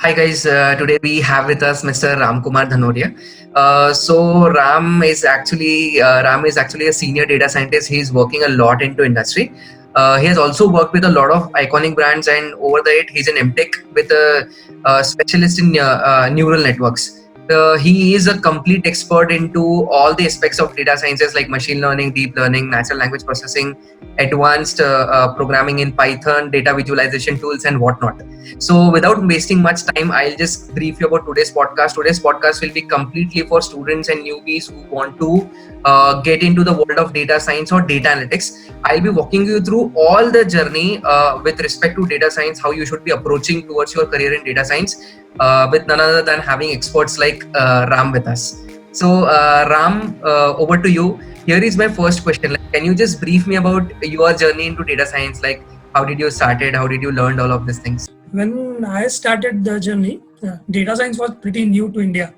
Hi guys, today we have with us Mr. Ram Kumar Dhanoria. Ram is actually a senior data scientist. He's working a lot into industry. He has also worked with a lot of iconic brands, and over the it, he's an MTech with a specialist in neural networks. He is a complete expert into all the aspects of data sciences like machine learning, deep learning, natural language processing, advanced programming in Python, data visualization tools, and whatnot. So, without wasting much time, I'll just brief you about today's podcast. Today's podcast will be completely for students and newbies who want to get into the world of data science or data analytics. I'll be walking you through all the journey with respect to data science, how you should be approaching towards your career in data science, with none other than having experts like Ram with us. So, Ram, over to you. Here is my first question. Like, can you just brief me about your journey into data science? Like, how did you started? How did you learn all of these things? When I started the journey, data science was pretty new to India.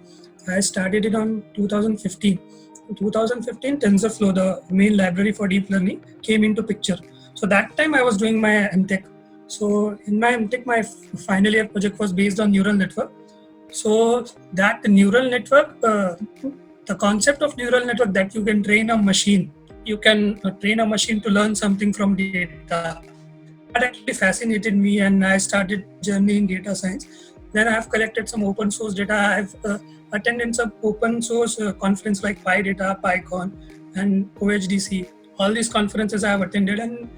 I started it on 2015. In 2015, TensorFlow, the main library for deep learning, came into picture. So that time I was doing my MTech. So in my MTech, my final year project was based on neural network. So that neural network, the concept of neural network that you can train a machine, you can train a machine to learn something from data. That actually fascinated me, and I started journey in data science. Then I have collected some open source data. I've attended some open source conference like PyData, PyCon, and OHDC. All these conferences I have attended, and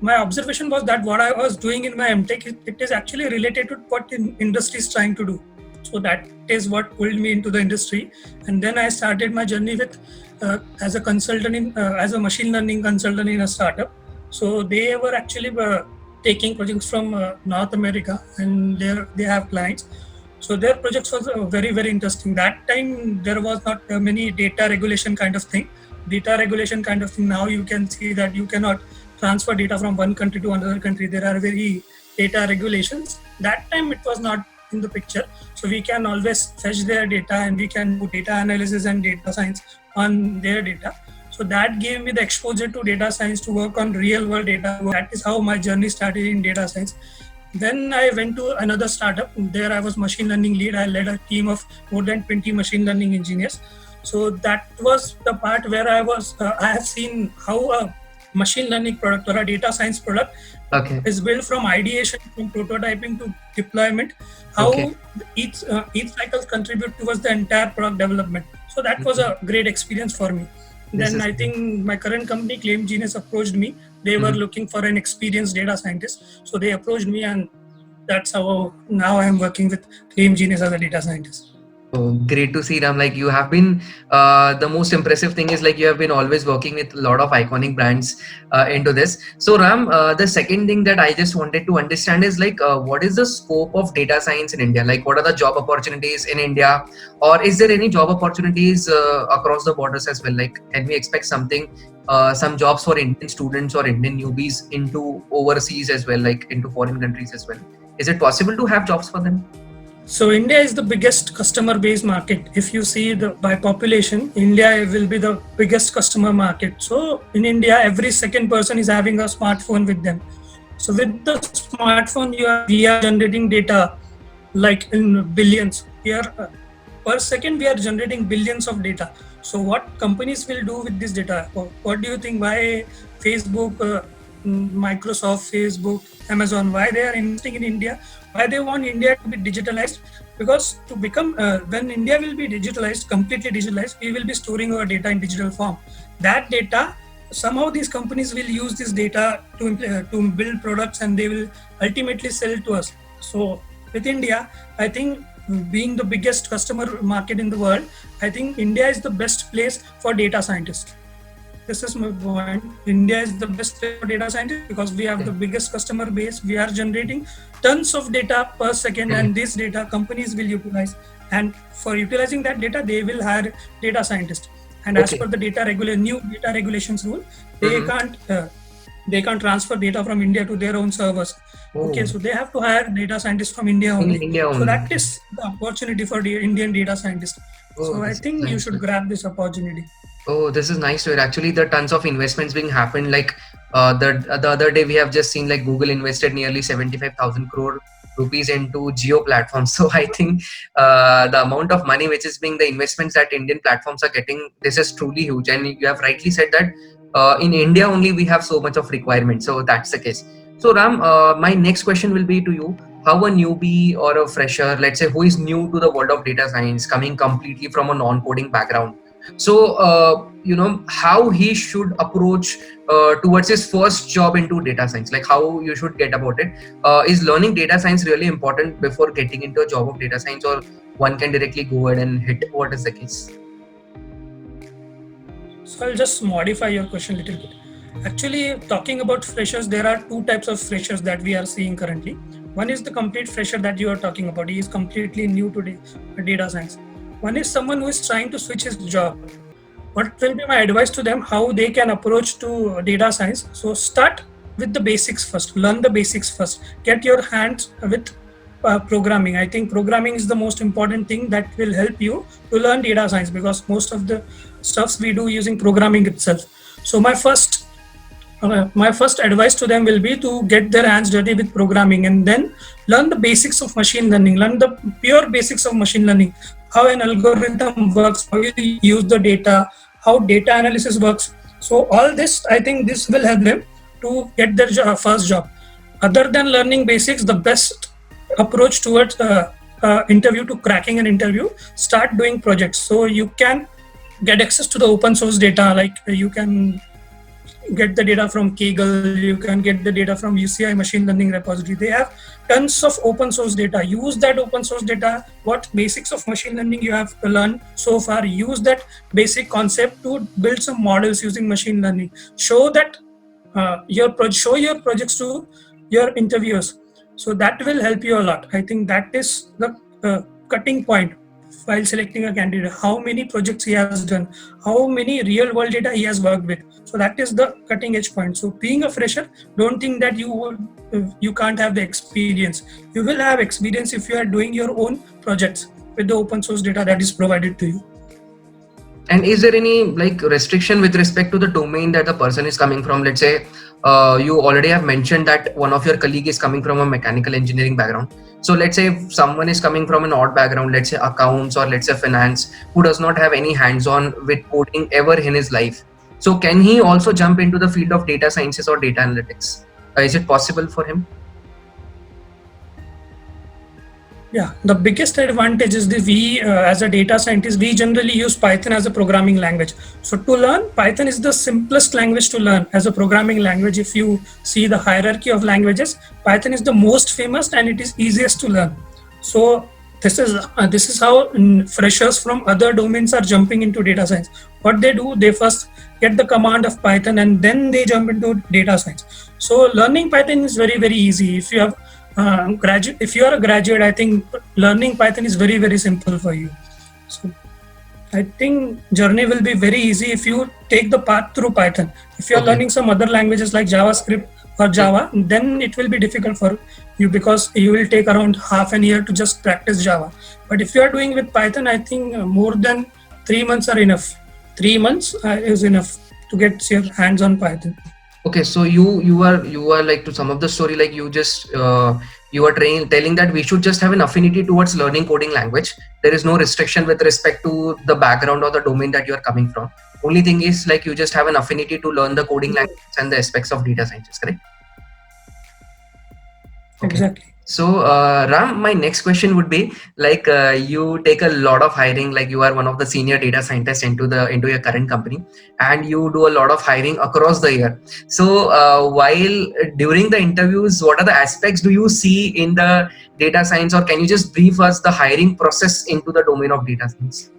my observation was that what I was doing in my MTech, it is actually related to what industry is trying to do. So that is what pulled me into the industry. And then I started my journey with as a consultant as a machine learning consultant in a startup. So they were actually taking projects from North America, and they have clients. So their projects was very interesting. That time there was not many data regulation kind of thing. Data regulation kind of thing. Now you can see that you cannot transfer data from one country to another country. There are very data regulations. That time it was not in the picture. So we can always fetch their data, and we can do data analysis and data science on their data. So that gave me the exposure to data science, to work on real world data. That is how my journey started in data science. Then I went to another startup. There I was machine learning lead. I led a team of more than 20 machine learning engineers. So that was the part where I have seen how a machine learning product or a data science product is built from ideation, from prototyping to deployment, how each cycle contribute towards the entire product development. So that was a great experience for me. Then I think my current company, Claim Genius, approached me. They were looking for an experienced data scientist. So they approached me, and that's how now I am working with Claim Genius as a data scientist. Oh, great to see, Ram. Like you have been, the most impressive thing is like you have been always working with a lot of iconic brands into this. So Ram, the second thing that I just wanted to understand is like, what is the scope of data science in India? Like, what are the job opportunities in India, or is there any job opportunities across the borders as well? Like, can we expect something, some jobs for Indian students or Indian newbies into overseas as well, like into foreign countries as well? Is it possible to have jobs for them? So India is the biggest customer base market. If you see by population, India will be the biggest customer market. So in India, every second person is having a smartphone with them. So with the smartphone, we are generating data like in billions. Per second, we are generating billions of data. So what companies will do with this data? What do you think? Why Facebook, Microsoft, Facebook, Amazon, why they are investing in India? Why they want India to be digitalized? Because to become, when India will be digitalized, completely digitalized, we will be storing our data in digital form. That data, somehow these companies will use this data to build products, and they will ultimately sell to us. So with India, I think being the biggest customer market in the world, I think India is the best place for data scientists. This is my point. India is the best place for data scientists because we have the biggest customer base. We are generating tons of data per second, and this data companies will utilize. And for utilizing that data, they will hire data scientists. And as per the new data regulations rule, they can't transfer data from India to their own servers. Okay, so they have to hire data scientists from India only. So that is the opportunity for the Indian data scientists. So I think you should grab this opportunity. Oh, this is nice to hear. Actually, the tons of investments being happened. Like the other day, we have just seen like Google invested nearly 75,000 crore rupees into Geo platforms. So I think the amount of money which is being the investments that Indian platforms are getting, this is truly huge. And you have rightly said that in India only we have so much of requirement. So that's the case. So Ram, my next question will be to you. How a newbie or a fresher, let's say, who is new to the world of data science, coming completely from a non-coding background, so how he should approach towards his first job into data science, like how you should get about it. Is learning data science really important before getting into a job of data science, or one can directly go ahead and hit? What is the case? So I'll just modify your question a little bit. Actually, talking about freshers, there are two types of freshers that we are seeing currently. One is the complete fresher that you are talking about. He is completely new to data science. One is someone who is trying to switch his job. What will be my advice to them? How they can approach to data science? So start with the basics first. Learn the basics first. Get your hands with programming. I think programming is the most important thing that will help you to learn data science, because most of the stuffs we do using programming itself. So my first advice to them will be to get their hands dirty with programming, and then learn the basics of machine learning. Learn the pure basics of machine learning, how an algorithm works, how you use the data, how data analysis works. So all this, I think this will help them to get their first job. Other than learning basics, the best approach towards interview, to cracking an interview, start doing projects. So you can get access to the open source data, like you can get the data from Kaggle, you can get the data from UCI machine learning repository. They have tons of open source data. Use that open source data. What basics of machine learning you have learned so far, use that basic concept to build some models using machine learning. Show that show your projects to your interviewers. So that will help you a lot. I think that is the cutting point while selecting a candidate. How many projects he has done, how many real world data he has worked with. So that is the cutting edge point. So being a fresher, don't think that you can't have the experience. You will have experience if you are doing your own projects with the open source data that is provided to you. And is there any restriction with respect to the domain that the person is coming from? Let's say you already have mentioned that one of your colleague is coming from a mechanical engineering background. So let's say if someone is coming from an odd background, let's say accounts or let's say finance, who does not have any hands-on with coding ever in his life. So can he also jump into the field of data sciences or data analytics? Is it possible for him? Yeah, the biggest advantage is that we, as a data scientist, we generally use Python as a programming language. So to learn, Python is the simplest language to learn as a programming language. If you see the hierarchy of languages, Python is the most famous and it is easiest to learn. So this is how freshers from other domains are jumping into data science. What they do, they first get the command of Python and then they jump into data science. So learning Python is very, very easy. If you have if you are a graduate, I think learning Python is very, very simple for you. So I think journey will be very easy if you take the path through Python. If you are learning some other languages like JavaScript or Java, then it will be difficult for you, because you will take around half an year to just practice Java. But if you are doing with Python, I think more than 3 months are enough. 3 months is enough to get your hands on Python. Okay, so you are like, to sum up the story, like you are telling that we should just have an affinity towards learning coding language. There is no restriction with respect to the background or the domain that you are coming from. Only thing is, like, you just have an affinity to learn the coding language and the aspects of data science, correct? Okay. Exactly. So Ram, my next question would be, like, you take a lot of hiring, like you are one of the senior data scientists into your current company, and you do a lot of hiring across the year. So while during the interviews, what are the aspects do you see in the data science, or can you just brief us the hiring process into the domain of data science?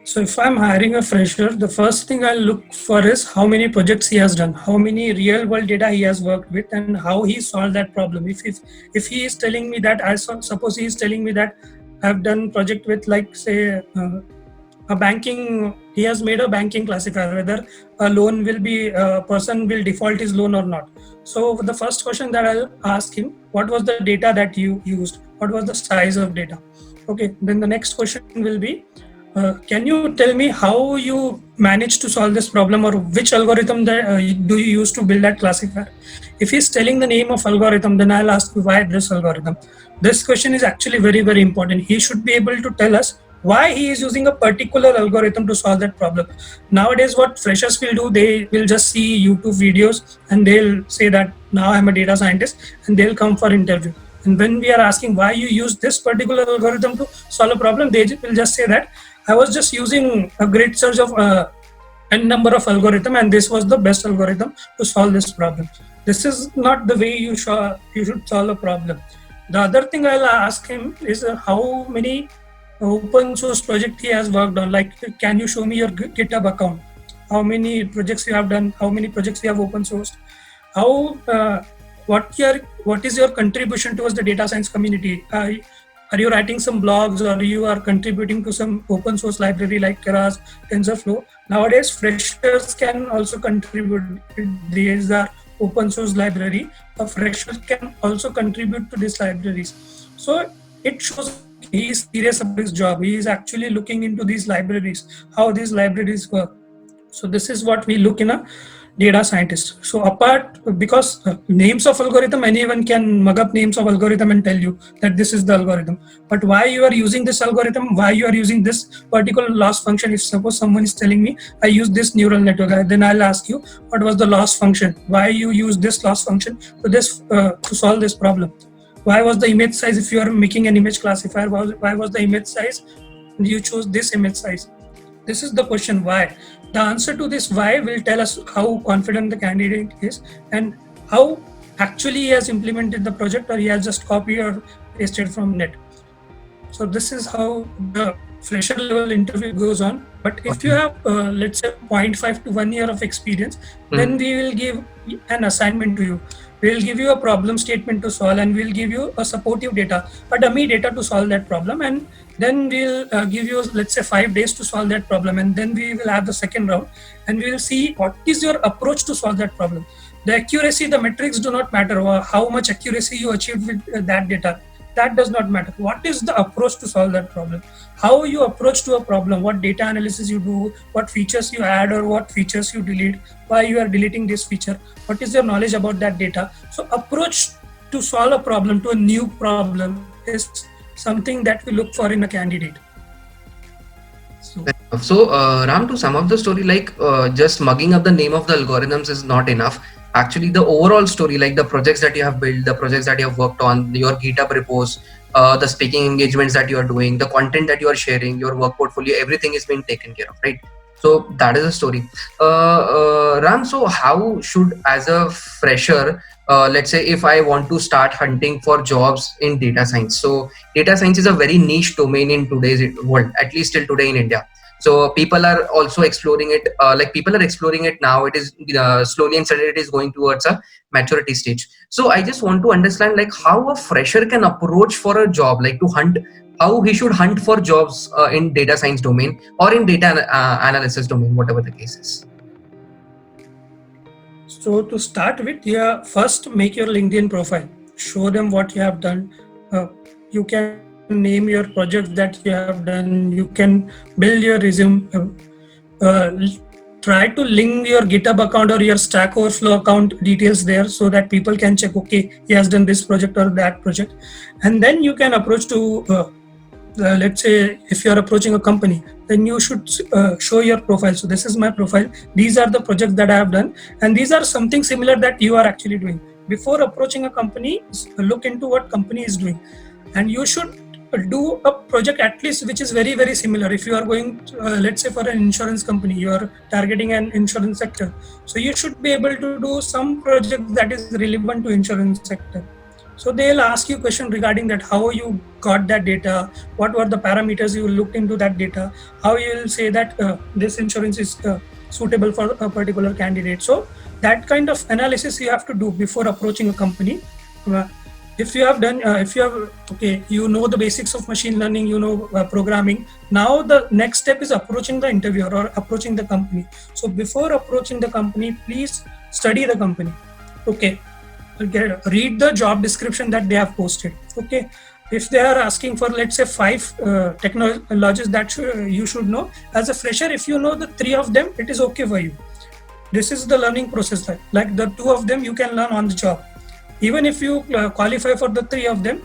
So if I'm hiring a fresher, the first thing I'll look for is how many projects he has done, how many real world data he has worked with, and how he solved that problem. If he is telling me that, I suppose he is telling me that I've done project with, like, say, a banking, he has made a banking classifier, whether a loan will be, a person will default his loan or not. So the first question that I'll ask him, what was the data that you used? What was the size of data? Okay, then the next question will be, Can you tell me how you managed to solve this problem, or which algorithm that do you use to build that classifier? If he's telling the name of algorithm, then I'll ask you why this algorithm. This question is actually very, very important. He should be able to tell us why he is using a particular algorithm to solve that problem. Nowadays, what freshers will do, they will just see YouTube videos and they'll say that now I'm a data scientist, and they'll come for interview. And when we are asking why you use this particular algorithm to solve a problem, they will just say that I was just using a grid search of n number of algorithm, and this was the best algorithm to solve this problem. This is not the way you should solve a problem. The other thing I'll ask him is how many open source project he has worked on. Like, can you show me your GitHub account? How many projects you have done? How many projects you have open sourced? How what is your contribution towards the data science community? Are you writing some blogs, or you are contributing to some open source library like Keras, TensorFlow? Nowadays, freshers can also contribute. These are open source library. A fresher can also contribute to these libraries. So it shows he is serious about his job. He is actually looking into these libraries, how these libraries work. So this is what we look in a data scientist. So apart, because names of algorithm, anyone can mug up names of algorithm and tell you that this is the algorithm. But why you are using this algorithm, why you are using this particular loss function? If suppose someone is telling me I use this neural network, then I'll ask you what was the loss function? Why you use this loss function to solve this problem? Why was the image size, if you are making an image classifier, why was the image size you chose this image size? This is the question why. The answer to this why will tell us how confident the candidate is and how actually he has implemented the project, or he has just copied or pasted from net. So this is how the fresher level interview goes on. But if you have, let's say, 0.5 to 1 year of experience, then we will give an assignment to you. We'll give you a problem statement to solve, and we'll give you a supportive data, a dummy data to solve that problem. And then we'll give you, let's say, 5 days to solve that problem. And then we will have the second round, and we will see what is your approach to solve that problem. The accuracy, the metrics do not matter, or how much accuracy you achieved with that data. That does not matter. What is the approach to solve that problem? How you approach to a problem, what data analysis you do, what features you add or what features you delete, why you are deleting this feature, what is your knowledge about that data. So approach to solve a problem, to a new problem, is something that we look for in a candidate. So Ram, to sum up the story, like just mugging up the name of the algorithms is not enough. Actually, the overall story, like the projects that you have built, the projects that you have worked on, your GitHub repos, the speaking engagements that you are doing, the content that you are sharing, your work portfolio, everything is being taken care of, right? So that is a story. Ram, so how should, as a fresher, let's say if I want to start hunting for jobs in data science. So data science is a very niche domain in today's world, at least till today in India. So people are also exploring it, like people are exploring it now. It is slowly and steadily it is going towards a maturity stage. So I just want to understand like how a fresher can approach for a job, like to hunt, how he should hunt for jobs in data science domain or in data analysis domain, whatever the case is. So to start with, yeah, first make your LinkedIn profile. Show them what you have done. You can name your projects that you have done. You can build your resume. Try to link your GitHub account or your Stack Overflow account details there, so that people can check, okay, he has done this project or that project. And then you can approach to let's say if you are approaching a company, then you should show your profile. So this is my profile, these are the projects that I have done, and these are something similar that you are actually doing. Before approaching a company, look into what company is doing, and you should do a project at least which is very, very similar. If you are going to, let's say for an insurance company, you are targeting an insurance sector, so you should be able to do some project that is relevant to insurance sector. So they'll ask you question regarding that, how you got that data, what were the parameters you looked into that data, how you will say that this insurance is suitable for a particular candidate. So that kind of analysis you have to do before approaching a company. If you have done, okay, you know the basics of machine learning, you know programming. Now the next step is approaching the interviewer or approaching the company. So before approaching the company, please study the company. Okay. Read the job description that they have posted. Okay, If they are asking for, let's say, five technologies that you should know as a fresher, if you know the three of them, it is okay for you. This is the learning process. Like the two of them you can learn on the job. Even if you qualify for the three of them,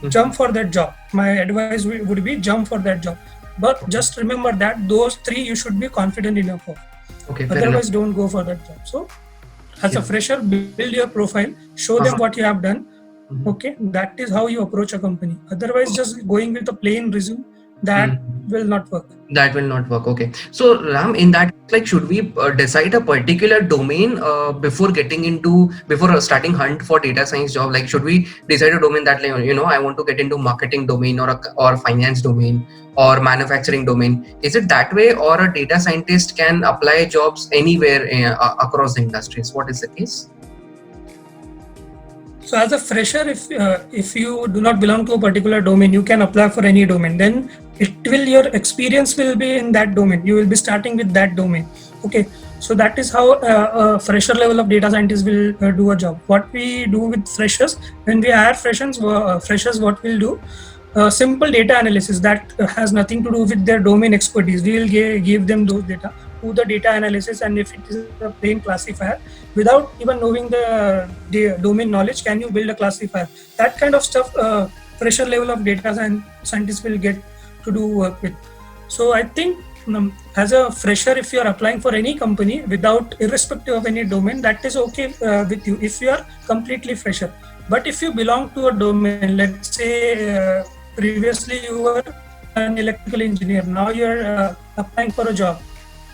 jump for that job. My advice would be jump for that job. But just remember that those three you should be confident enough of. Okay, fair Otherwise, enough. don't go for that job. So, as a Yeah. fresher, build your profile, show them what you have done. Mhm. Okay, that is how you approach a company. Otherwise, just going with a plain resume, that Mhm. will not work. That will not work. Okay. So Ram, in that, like, should we decide a particular domain before starting hunt for data science job? Like, should we decide a domain that, like, I want to get into marketing domain or finance domain or manufacturing domain? Is it that way, or a data scientist can apply jobs anywhere across the industries? What is the case? So as a fresher, if you do not belong to a particular domain, you can apply for any domain. Then your experience will be in that domain. You will be starting with that domain. Okay. So that is how a fresher level of data scientist will do a job. What we do with freshers, when we hire freshers, what we'll do, simple data analysis that has nothing to do with their domain expertise. We will give them those data, do the data analysis, and if it is a plain classifier, without even knowing the domain knowledge, can you build a classifier? That kind of stuff, fresher level of data scientists will get to do work with. So I think as a fresher, if you are applying for any company without irrespective of any domain, that is okay with you if you are completely fresher. But if you belong to a domain, let's say previously you were an electrical engineer, now you're applying for a job,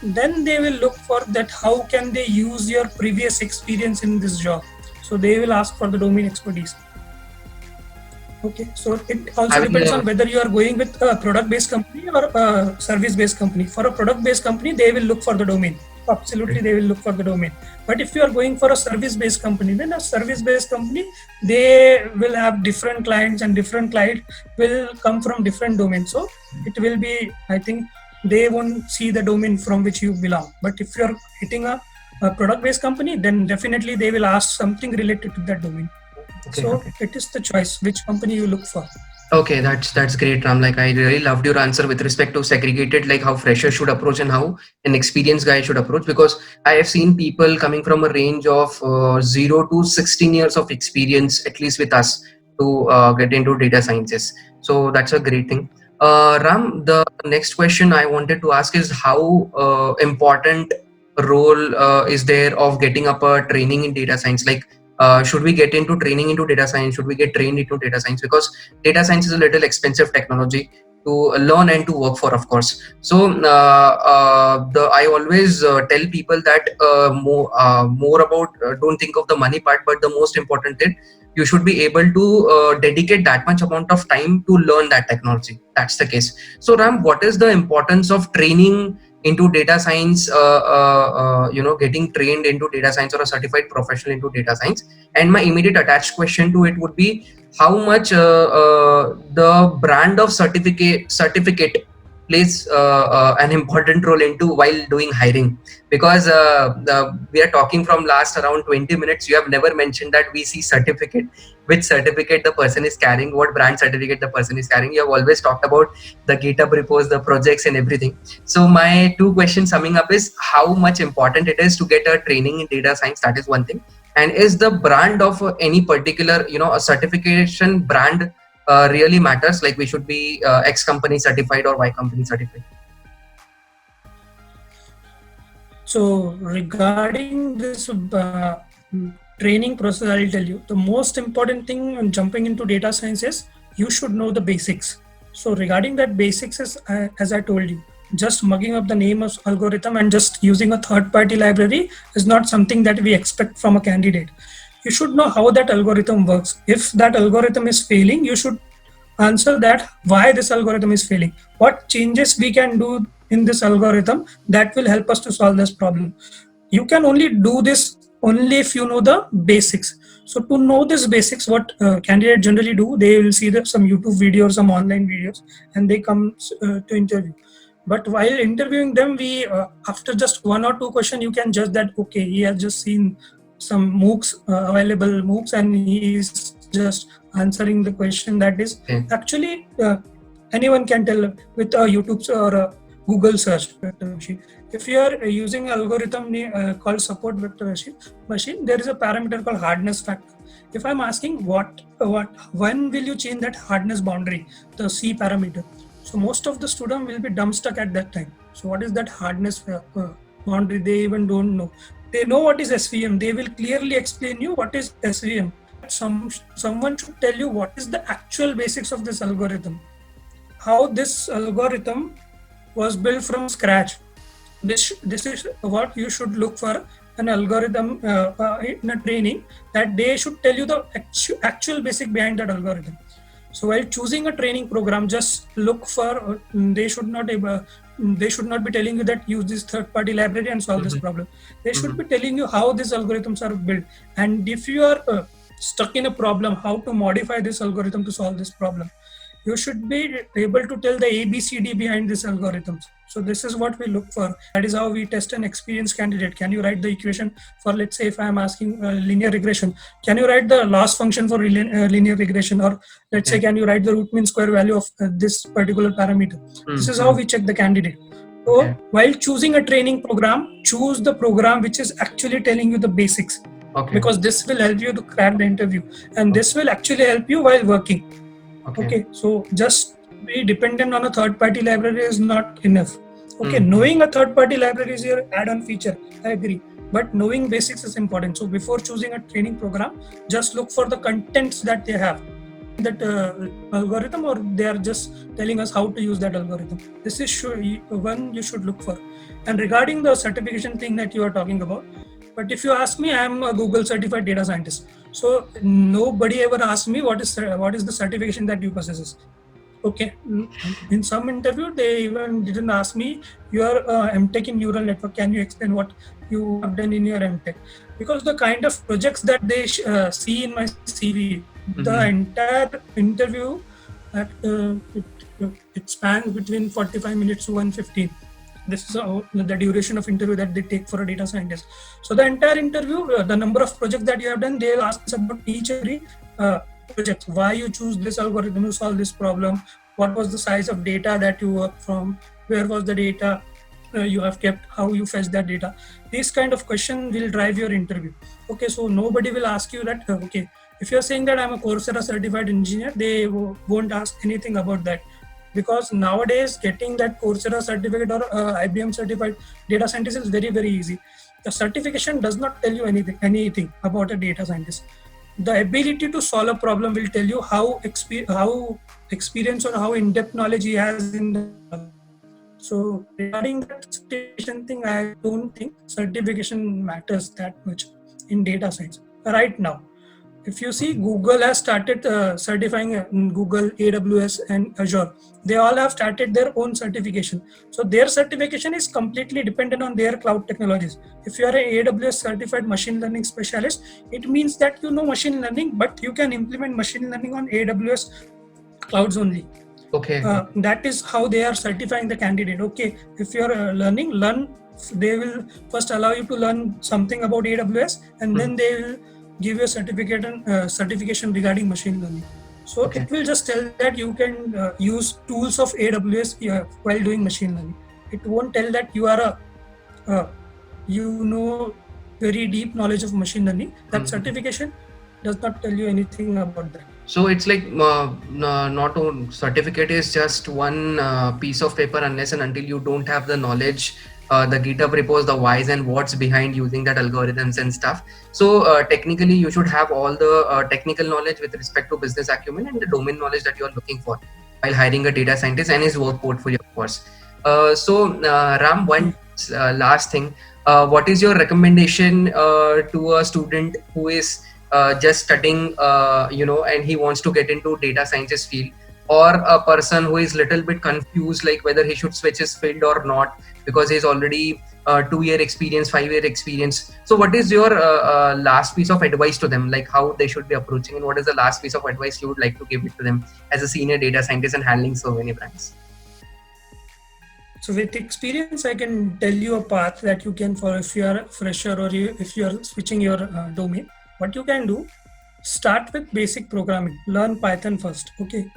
then they will look for that how can they use your previous experience in this job. So they will ask for the domain expertise. Okay, so it also depends on whether you are going with a product-based company or a service-based company. For a product-based company, they will look for the domain. Absolutely, they will look for the domain. But if you are going for a service-based company, then a service-based company, they will have different clients, and different clients will come from different domains. So it will be, I think, they won't see the domain from which you belong. But if you are hitting a product-based company, then definitely they will ask something related to that domain. Okay, so okay. it is the choice which company you look for. Okay, that's great, Ram. Like, I really loved your answer with respect to segregated, like how freshers should approach and how an experienced guy should approach. Because I have seen people coming from a range of 0 to 16 years of experience, at least with us, to get into data sciences. So that's a great thing. Ram, the next question I wanted to ask is how important role is there of getting up a training in data science? Like, should we get into training into data science? Should we get trained into data science? Because data science is a little expensive technology to learn and to work for, of course. So I always tell people that more about don't think of the money part, but the most important thing, you should be able to dedicate that much amount of time to learn that technology. That's the case. So Ram, what is the importance of training into data science, getting trained into data science or a certified professional into data science? And my immediate attached question to it would be how much the brand of certificate plays an important role into while doing hiring. Because we are talking from last around 20 minutes, you have never mentioned that we see certificate, which certificate the person is carrying, what brand certificate the person is carrying. You have always talked about the GitHub repos, the projects and everything. So my two questions summing up is how much important it is to get a training in data science. That is one thing. And is the brand of any particular, a certification brand really matters? Like, we should be X company certified or Y company certified? So regarding this training process, I'll tell you the most important thing when jumping into data science is you should know the basics. So regarding that basics is, as I told you, just mugging up the name of algorithm and just using a third-party library is not something that we expect from a candidate. You should know how that algorithm works. If that algorithm is failing, you should answer that why this algorithm is failing. What changes we can do in this algorithm that will help us to solve this problem. You can only do this only if you know the basics. So to know this basics, what candidates generally do, they will see some YouTube videos, some online videos, and they come to interview. But while interviewing them, we after just one or two questions, you can judge that okay, he has just seen some MOOCs, available MOOCs, and he is just answering the question. That is Okay. actually anyone can tell with a YouTube or a Google search vector machine. If you are using an algorithm called support vector machine, there is a parameter called hardness factor. If I'm asking when will you change that hardness boundary, the C parameter? So most of the student will be dumb stuck at that time. So what is that hardness boundary? They even don't know. They know what is SVM. They will clearly explain you what is SVM. Someone should tell you what is the actual basics of this algorithm, how this algorithm was built from scratch. This is what you should look for an algorithm in a training, that they should tell you the actual basic behind that algorithm. So while choosing a training program, just look for they should not be telling you that use this third-party library and solve this problem. They should be telling you how these algorithms are built, and if you are stuck in a problem, how to modify this algorithm to solve this problem. You should be able to tell the ABCD behind these algorithms. So this is what we look for. That is how we test an experienced candidate. Can you write the equation for, let's say, if I am asking linear regression, can you write the loss function for linear regression? Or let's say, can you write the root mean square value of this particular parameter? This is how we check the candidate. So while choosing a training program, choose the program which is actually telling you the basics. Because this will help you to crack the interview, and this will actually help you while working. Okay, so just be dependent on a third-party library is not enough. Okay, knowing a third-party library is your add-on feature, I agree. But knowing basics is important. So before choosing a training program, just look for the contents that they have, that algorithm, or they are just telling us how to use that algorithm. This is one you should look for. And regarding the certification thing that you are talking about, but if you ask me, I am a Google certified data scientist. So nobody ever asked me what is the certification that you possess. Okay, in some interview they even didn't ask me, you are MTech in neural network, can you explain what you have done in your MTech? Because the kind of projects that they see in my CV, the entire interview, it spans between 45 minutes to 115. This is the duration of interview that they take for a data scientist. So the entire interview, the number of projects that you have done, they'll ask us about each and every project. Why you choose this algorithm to solve this problem? What was the size of data that you worked from? Where was the data you have kept? How you fetch that data? These kind of questions will drive your interview. Okay, so nobody will ask you that, okay, if you're saying that I'm a Coursera certified engineer, they won't ask anything about that. Because nowadays getting that Coursera certificate or IBM certified data scientist is very, very easy. The certification does not tell you anything about a data scientist. The ability to solve a problem will tell you how experience or how in-depth knowledge he has in the problem. So regarding that certification thing, I don't think certification matters that much in data science right now. If you see, Google has started certifying Google, AWS, and Azure. They all have started their own certification. So their certification is completely dependent on their cloud technologies. If you are an AWS certified machine learning specialist, it means that you know machine learning, but you can implement machine learning on AWS clouds only. Okay. That is how they are certifying the candidate. Okay, if you are learn. They will first allow you to learn something about AWS, and then they will give you a certification regarding machine learning. So it will just tell that you can use tools of AWS while doing machine learning. It won't tell that you are very deep knowledge of machine learning. That certification does not tell you anything about that. So it's like not a certificate is just one piece of paper unless and until you don't have the knowledge, the GitHub repos, the whys and whats behind using that algorithms and stuff. So technically you should have all the technical knowledge with respect to business acumen and the domain knowledge that you are looking for while hiring a data scientist and his work portfolio, of course. Ram, one last thing. What is your recommendation to a student who is just studying, and he wants to get into data scientist field, or a person who is little bit confused, like whether he should switch his field or not because he's already 2-year experience, 5-year experience. So what is your last piece of advice to them, like how they should be approaching, and what is the last piece of advice you would like to give it to them as a senior data scientist and handling so many brands? So with experience, I can tell you a path that you can follow if you are a fresher or if you are switching your domain. What you can do, start with basic programming. Learn Python first. Okay,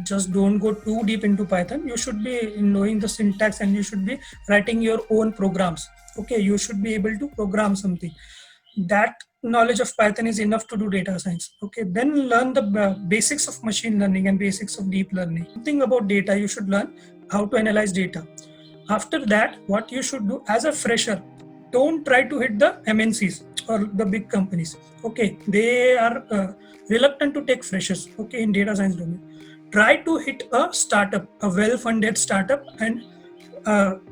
just don't go too deep into Python. You should be knowing the syntax and you should be writing your own programs. Okay, you should be able to program something. That knowledge of Python is enough to do data science. Okay, then learn the basics of machine learning and basics of deep learning. Something about data, you should learn how to analyze data. After that, what you should do as a fresher, don't try to hit the MNCs or the big companies. Okay, they are reluctant to take freshers. Okay, in data science domain, try to hit a startup, a well-funded startup. And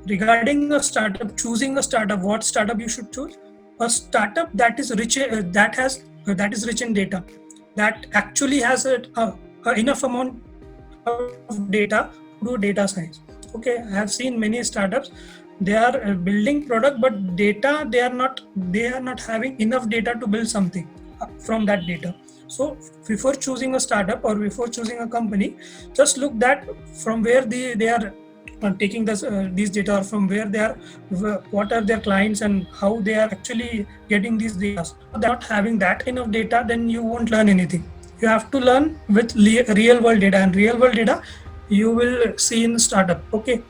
regarding a startup, choosing a startup, what startup you should choose? A startup that is rich, that is rich in data, that actually has enough amount of data to do data science. Okay, I have seen many startups, they are building product, but data, they are not having enough data to build something from that data. So before choosing a startup or before choosing a company, just look that from where they are taking these data, or from where they are, what are their clients and how they are actually getting these data. Not having that enough data, then you won't learn anything. You have to learn with real world data, and real world data you will see in startup. Okay,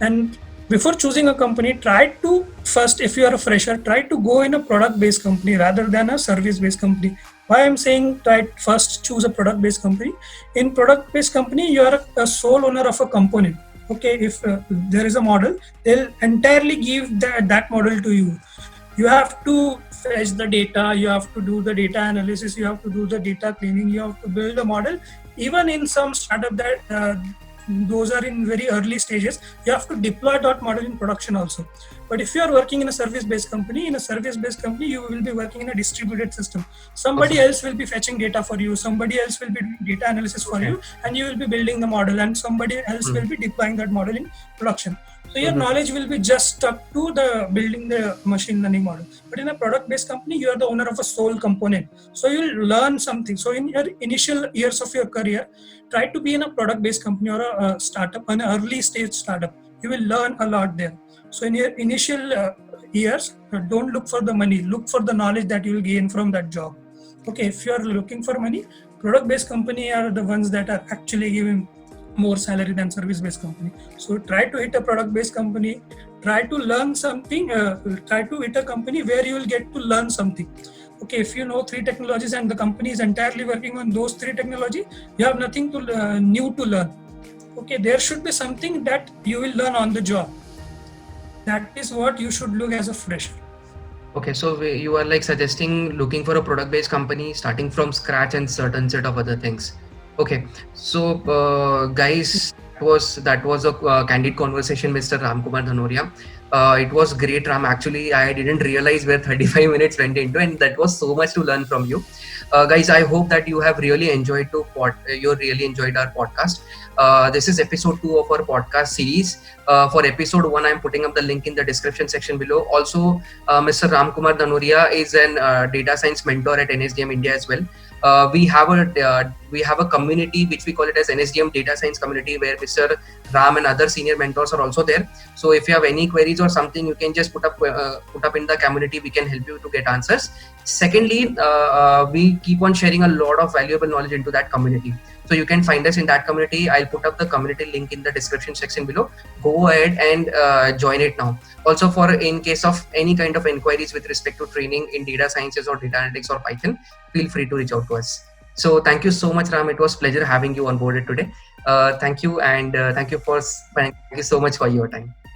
and before choosing a company, try to first, if you are a fresher, try to go in a product based company rather than a service based company. Why I'm saying try first choose a product based company? In product based company, you are a sole owner of a component. Okay, if there is a model, they'll entirely give that model to you. You have to fetch the data, you have to do the data analysis, you have to do the data cleaning, you have to build a model. Even in some startup that those are in very early stages, you have to deploy that model in production also. But if you are working in a service based company, you will be working in a distributed system. Somebody else will be fetching data for you, somebody else will be doing data analysis for you, and you will be building the model, and somebody else will be deploying that model in production. So your knowledge will be just stuck to the building the machine learning model. But in a product based company, you are the owner of a sole component, so you'll learn something. So in your initial years of your career, try to be in a product based company or a startup, an early stage startup. You will learn a lot there. So in your initial years, don't look for the money, look for the knowledge that you will gain from that job. Okay, if you are looking for money, product based company are the ones that are actually giving more salary than service based company. So try to hit a product based company, try to learn something, try to hit a company where you will get to learn something. Okay, if you know 3 technologies and the company is entirely working on those 3 technologies, you have nothing to new to learn. Okay, there should be something that you will learn on the job. That is what you should look as a fresher. Okay, so you are like suggesting looking for a product-based company, starting from scratch, and certain set of other things. Okay, so guys, that was a candid conversation, Mr. Ramkumar Dhanoria. It was great, Ram. Actually, I didn't realize where 35 minutes went into, and that was so much to learn from you. Guys, I hope that you have really enjoyed you really enjoyed our podcast. This is episode 2 of our podcast series. For episode 1, I'm putting up the link in the description section below. Also, Mr. Ramkumar Dhanoria is an data science mentor at NSDM India as well. We have a community which we call it as NSDM Data Science Community, where Mr. Ram and other senior mentors are also there. So if you have any queries or something, you can just put up in the community. We can help you to get answers. Secondly, we keep on sharing a lot of valuable knowledge into that community. So you can find us in that community. I'll put up the community link in the description section below. Go ahead and join it now. Also, for in case of any kind of inquiries with respect to training in data sciences or data analytics or Python, feel free to reach out to us. So thank you so much, Ram. It was a pleasure having you on board today. Thank you, and thank you so much for your time.